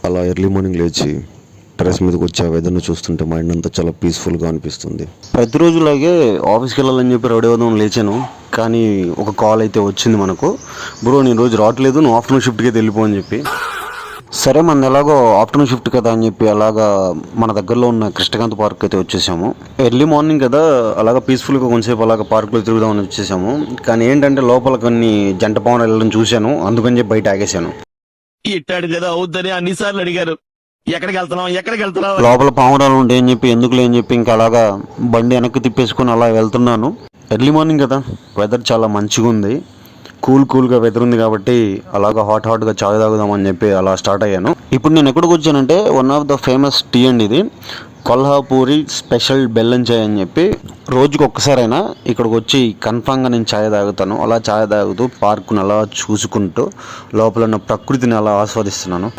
అలా early morning లేచి terrace మీదకి వచ్చి ఆ వెదర్ను చూస్తుంటే మైండ్ అంతా చాలా పీస్ఫుల్గా అనిపిస్తుంది. ప్రతిరోజులాగే ఆఫీస్కి వెళ్ళాలని చెప్పి రెడీ అవుదాం లేచాను. కానీ ఒక కాల్ అయితే వచ్చింది మనకు, బ్రో నేను రోజు రావట్లేదు, నువ్వు ఆఫ్టర్నూన్ షిఫ్ట్కి అయితే వెళ్ళిపో అని చెప్పి. సరే మన ఎలాగో ఆఫ్టర్నూన్ షిఫ్ట్ కదా అని చెప్పి అలాగా మన దగ్గరలో ఉన్న కృష్ణకాంత్ పార్క్ అయితే వచ్చేసాము. ఎర్లీ మార్నింగ్ కదా, అలాగా పీస్ఫుల్గా కొంచెంసేపు అలాగ పార్క్లో తిరుగుదామని వచ్చేసాము. కానీ ఏంటంటే లోపల కొన్ని జంట పవన్ వెళ్ళడం చూశాను, అందుకని చెప్పి బయట ఆగేశాను. ఇట్టాడు కదా అవుద్దని అన్నిసార్లు అడిగారు, ఎక్కడికి వెళ్తున్నావు. లోపల పావురాలు ఉంటాయి అని చెప్పి ఎందుకులే అని చెప్పి ఇంకా అలాగా బండి వెనక్కి తిప్పేసుకొని అలా వెళ్తున్నాను. ఎర్లీ మార్నింగ్ కదా, వెదర్ చాలా మంచిగా ఉంది, కూల్గా వెదర్ ఉంది కాబట్టి అలాగా హాట్గా చాయ్ తాగుదామని చెప్పి అలా స్టార్ట్ అయ్యాను. ఇప్పుడు నేను ఎక్కడికి వచ్చానంటే one of the famous tea అండి ఇది, కొల్హాపూరి స్పెషల్ బెల్లం చాయ్ అని చెప్పి. రోజుకి ఒక్కసారైనా ఇక్కడికి వచ్చి కన్ఫామ్గా నేను చాయ్ తాగుతాను. అలా చాయ్ తాగుతూ పార్కును అలా చూసుకుంటూ లోపల ఉన్న ప్రకృతిని అలా ఆస్వాదిస్తున్నాను.